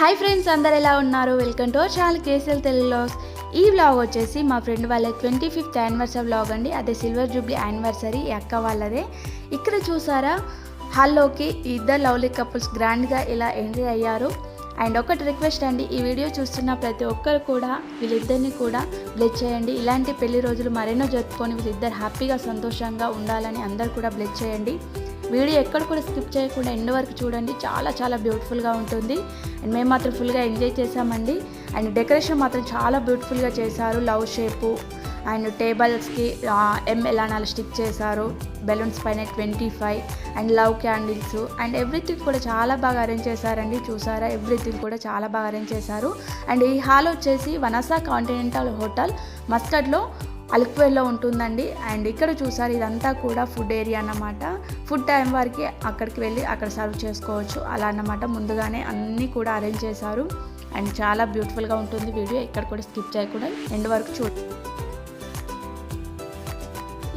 Hi friends, అందరు ఎలా ఉన్నారు? Welcome to our channel KCL Telugu vlogs. ఈ వ్లాగ్ వచ్చేసి మా ఫ్రెండ్ వాళ్ళ 25th యానివర్సరీ వ్లాగ్ అండి. అదే సిల్వర్ జూబ్లీ యానివర్సరీ ఈ అక్క వాళ్ళదే. ఇక్కడ చూసారా హాల్లోకి ఇద్దరు లవ్లీ కపుల్స్ గ్రాండ్గా ఇలా ఎంట్రీ అయ్యారు. అండ్ ఒకటి రిక్వెస్ట్ అండి, ఈ వీడియో చూస్తున్న ప్రతి ఒక్కరు కూడా వీళ్ళిద్దరిని కూడా బ్లెస్ చేయండి. ఇలాంటి పెళ్లి రోజులు మరెన్నో జరుపుకొని వీళ్ళిద్దరు హ్యాపీగా సంతోషంగా ఉండాలని అందరు కూడా బ్లెస్ చేయండి. వీడియో ఎక్కడ కూడా స్కిప్ చేయకుండా ఎండ్ వరకు చూడండి. చాలా చాలా బ్యూటిఫుల్గా ఉంటుంది. అండ్ మేము మాత్రం ఫుల్గా ఎంజాయ్ చేసామండి. అండ్ డెకరేషన్ మాత్రం చాలా బ్యూటిఫుల్గా చేశారు. లవ్ షేపు అండ్ టేబుల్స్కి ఎలానాలు స్టిక్ చేశారు. బెలూన్స్ పైన 25 and love candles and everything కూడా చాలా బాగా అరేంజ్ చేశారండి. చూసారా, ఎవ్రీథింగ్ కూడా చాలా బాగా అరేంజ్ చేశారు. అండ్ ఈ హాల్ వచ్చేసి వనసా కాంటినెంటల్ హోటల్ మస్కట్లో అలిక్వేర్లో ఉంటుందండి. అండ్ ఇక్కడ చూసారు, ఇదంతా కూడా ఫుడ్ ఏరియా అన్నమాట. ఫుడ్ టైం వరకు అక్కడికి వెళ్ళి అక్కడ సర్వ్ చేసుకోవచ్చు అలా అన్నమాట. ముందుగానే అన్నీ కూడా అరేంజ్ చేశారు. అండ్ చాలా బ్యూటిఫుల్గా ఉంటుంది. వీడియో ఎక్కడ కూడా స్కిప్ చేయకుండా ఎండ్ వరకు చూడండి.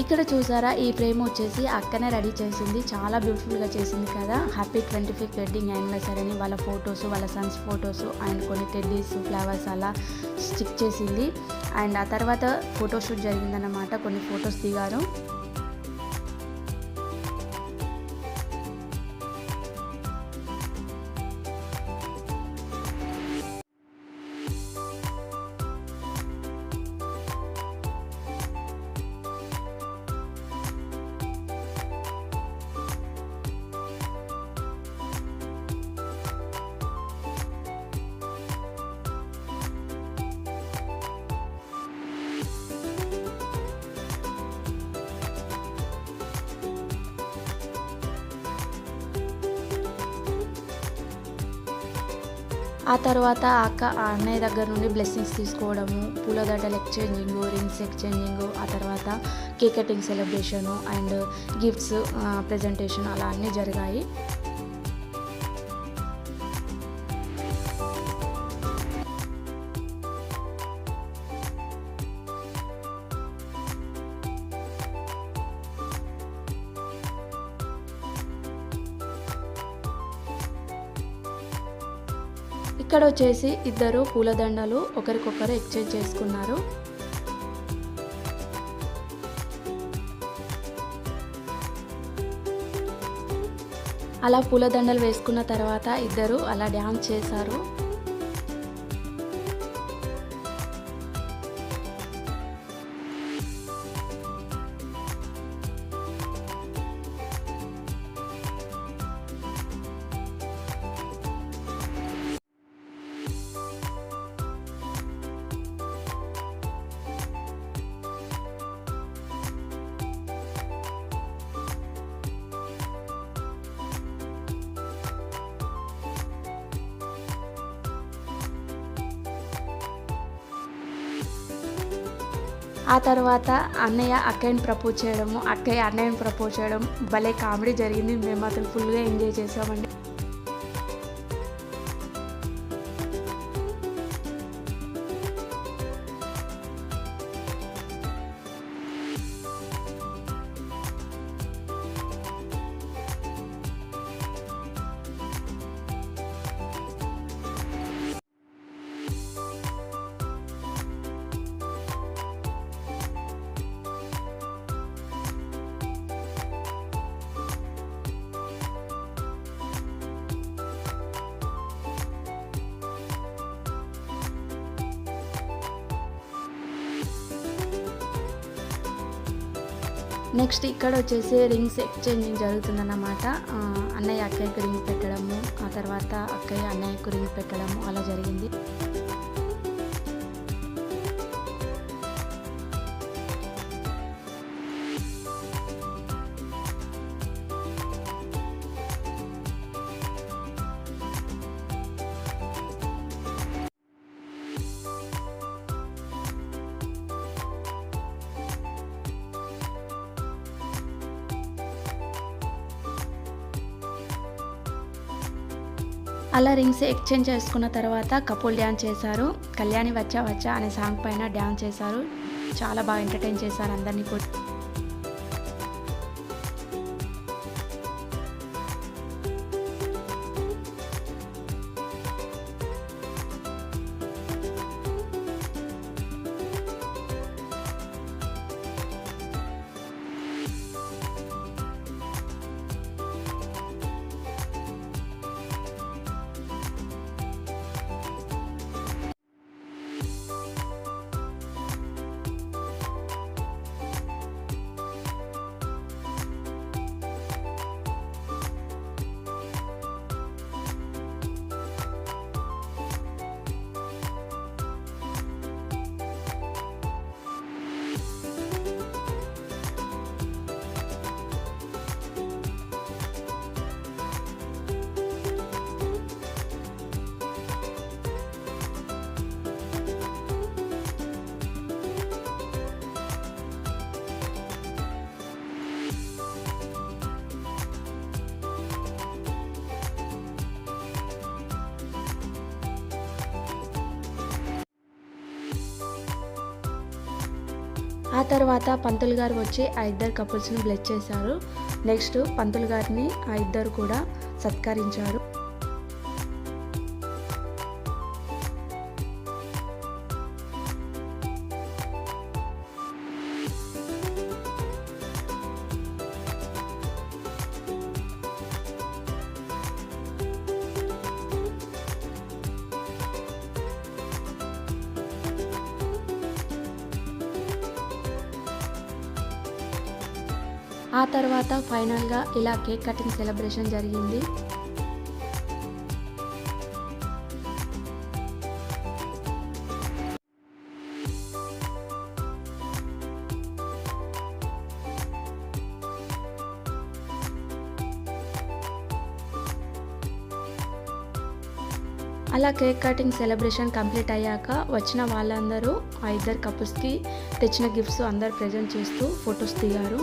ఇక్కడ చూసారా, ఈ ఫ్రేమ్ వచ్చేసి అక్కనే రెడీ చేసింది. చాలా బ్యూటిఫుల్గా చేసింది కదా. హ్యాపీ 25th వెడ్డింగ్ యానివర్సరీ అని వాళ్ళ ఫొటోస్, వాళ్ళ సన్స్ ఫొటోస్ అండ్ కొన్ని టెడ్డీస్, ఫ్లవర్స్ అలా స్టిక్ చేసింది. అండ్ ఆ తర్వాత ఫోటోషూట్ జరిగిందన్నమాట. కొన్ని ఫొటోస్ దిగారు. ఆ తర్వాత అన్నయ్య దగ్గర నుండి బ్లెస్సింగ్స్ తీసుకోవడము, పూలదండలు ఎక్స్చేంజింగ్, రింగ్స్ ఎక్స్చేంజింగ్, ఆ తర్వాత cake cutting celebration and gifts presentation అలా అన్నీ జరిగాయి. ఇక్కడ వచ్చేసి ఇద్దరు పూలదండలు ఒకరికొకరు ఎక్స్చేంజ్ చేసుకున్నారు. అలా పూలదండలు వేసుకున్న తర్వాత ఇద్దరు అలా డ్యాన్స్ చేశారు. ఆ తర్వాత అన్నయ్య అక్కయ్యని ప్రపోజ్ చేయడము, అక్కయ్య అన్నయ్యని ప్రపోజ్ చేయడం భలే కామెడీ జరిగింది. మేము మాత్రం ఫుల్గా ఎంజాయ్ చేసామండి. నెక్స్ట్ ఇక్కడ వచ్చేసి రింగ్స్ ఎక్స్చేంజింగ్ జరుగుతుందన్నమాట. అన్నయ్య అక్కయ్యకు రింగ్ పెట్టడము, ఆ తర్వాత అక్కయ్య అన్నయ్యకు రింగ్ పెట్టడము అలా జరిగింది. అలా రింగ్స్ ఎక్స్చేంజ్ చేసుకున్న తర్వాత కపుల్ డ్యాన్స్ చేశారు. కళ్యాణి వచ్చా వచ్చా అనే సాంగ్ పైన డ్యాన్స్ చేశారు. చాలా బాగా ఎంటర్టైన్ చేశారు అందరినీ కూడా. ఆ తర్వాత పంతులు గారు వచ్చి ఆ ఇద్దరు కపుల్స్ని బ్లెస్ చేశారు. నెక్స్ట్ పంతులు గారిని ఆ ఇద్దరు కూడా సత్కరించారు. ఆ తర్వాత ఫైనల్గా ఇలా కేక్ కటింగ్ సెలబ్రేషన్ జరిగింది. అలా కేక్ కటింగ్ సెలబ్రేషన్ కంప్లీట్ అయ్యాక వచ్చిన వాళ్ళందరూ ఆ ఇద్దరు కపుల్స్కి తెచ్చిన గిఫ్ట్స్ అందరు ప్రజెంట్ చేస్తూ ఫొటోస్ దిగారు.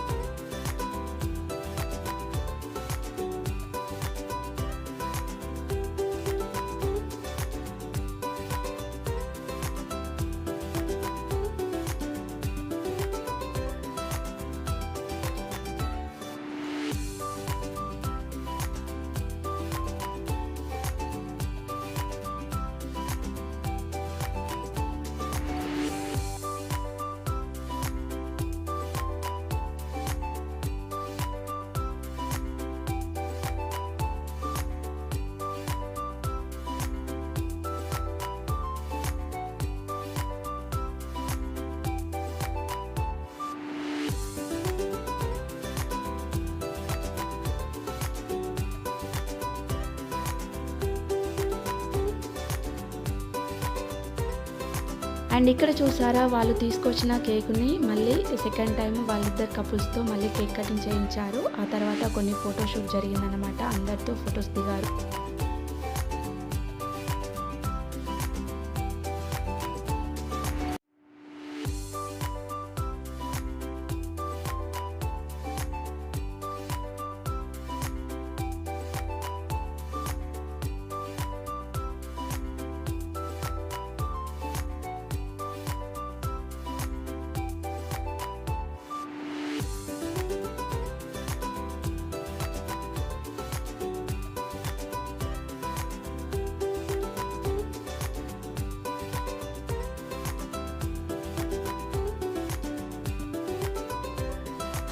అండ్ ఇక్కడ చూసారా, వాళ్ళు తీసుకొచ్చిన కేకుని మళ్ళీ సెకండ్ టైం వాళ్ళిద్దరు కపుల్స్తో మళ్ళీ కేక్ కటింగ్ చేయించారు. ఆ తర్వాత కొన్ని ఫోటోషూట్ జరిగిందనమాట, అందరితో ఫొటోస్ దిగారు.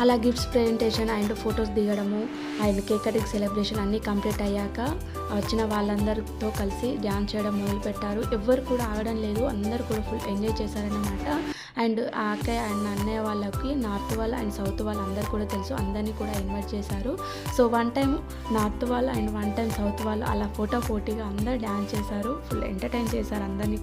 అలా గిఫ్ట్స్ ప్రెజెంటేషన్ అండ్ ఫొటోస్ దిగడము అండ్ కేక్ కటింగ్ సెలబ్రేషన్ అన్నీ కంప్లీట్ అయ్యాక వచ్చిన వాళ్ళందరితో కలిసి డ్యాన్స్ చేయడం మొదలుపెట్టారు. ఎవ్వరు కూడా ఆగడం లేదు, అందరు కూడా ఫుల్ ఎంజాయ్ చేశారన్నమాట. అండ్ ఆ అక్కయ్య అండ్ అన్నయ్య వాళ్ళకి నార్త్ వాళ్ళు అండ్ సౌత్ వాళ్ళు అందరు కూడా తెలుసు, అందరినీ కూడా ఇన్వైట్ చేశారు. సో వన్ టైం నార్త్ వాళ్ళు అండ్ వన్ టైం సౌత్ వాళ్ళు అలా పోటీగా అందరు డ్యాన్స్ చేశారు, ఫుల్ ఎంటర్టైన్ చేశారు అందరినీ.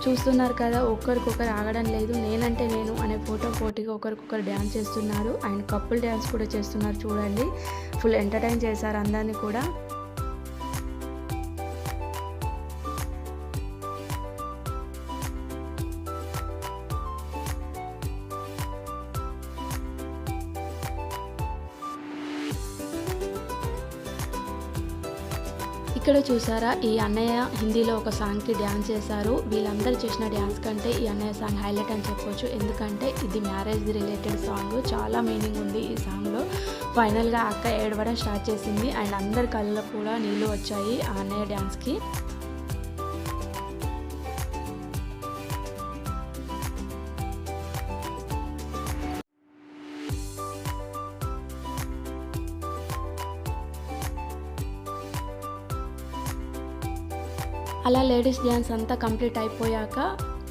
చూస్తున్నారు కదా, ఒకరికొకరు ఆగడం లేదు. నేనంటే నేను అనే పోటీగా ఒకరికొకరు డ్యాన్స్ చేస్తున్నారు. అండ్ కపుల్ డ్యాన్స్ కూడా చేస్తున్నారు చూడండి. ఫుల్ ఎంటర్టైన్ చేశారు అందరినీ కూడా. ఇక్కడ చూసారా, ఈ అన్నయ్య హిందీలో ఒక సాంగ్కి డ్యాన్స్ చేశారు. వీళ్ళందరూ చేసిన డ్యాన్స్ కంటే ఈ అన్నయ్య సాంగ్ హైలైట్ అని చెప్పొచ్చు. ఎందుకంటే ఇది మ్యారేజ్ రిలేటెడ్ సాంగ్, చాలా మీనింగ్ ఉంది ఈ సాంగ్లో. ఫైనల్గా అక్క ఏడవడం స్టార్ట్ చేసింది అండ్ అందరి కళ్ళలో కూడా నీళ్ళు వచ్చాయి ఆ అన్నయ్య డ్యాన్స్కి. అలా లేడీస్ డ్యాన్స్ అంతా కంప్లీట్ అయిపోయాక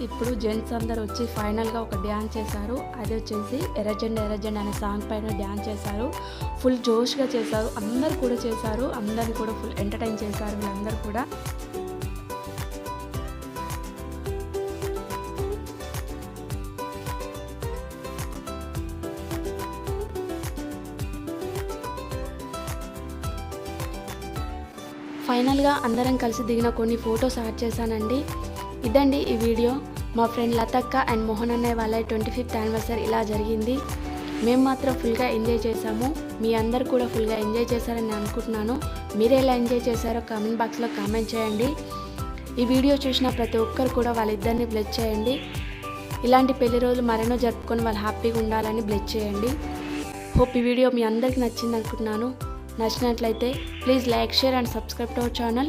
ఇప్పుడు జెంట్స్ అందరు వచ్చి ఫైనల్గా ఒక డ్యాన్స్ చేశారు. అది వచ్చేసి ఎర్రజెండ ఎర్రజెండ అనే సాంగ్ పైన డ్యాన్స్ చేశారు. ఫుల్ జోష్గా చేశారు, అందరు కూడా చేశారు, అందరిని కూడా ఫుల్ ఎంటర్టైన్ చేశారు వీళ్ళందరూ కూడా. ఫైనల్గా అందరం కలిసి దిగిన కొన్ని ఫొటోస్ యాడ్ చేశానండి. ఇదండి ఈ వీడియో. మా ఫ్రెండ్ లతక్క అండ్ మోహన్ అన్నయ్య వాళ్ళ 25th యానివర్సరీ ఇలా జరిగింది. మేము మాత్రం ఫుల్గా ఎంజాయ్ చేసాము. మీ అందరు కూడా ఫుల్గా ఎంజాయ్ చేశారని నేను అనుకుంటున్నాను. మీరు ఎలా ఎంజాయ్ చేశారో కామెంట్ బాక్స్లో కామెంట్ చేయండి. ఈ వీడియో చూసిన ప్రతి ఒక్కరు కూడా వాళ్ళిద్దరిని బ్లెస్ చేయండి. ఇలాంటి పెళ్లి రోజులు మరెన్నో జరుపుకొని వాళ్ళు హ్యాపీగా ఉండాలని బ్లెస్ చేయండి. హోప్ ఈ వీడియో మీ అందరికీ నచ్చింది అనుకుంటున్నాను. నచ్చినట్లయితే please like, share and subscribe to our channel.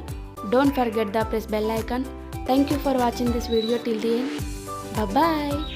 Don't forget to press bell icon. Thank you for watching this video till the end. Bye bye.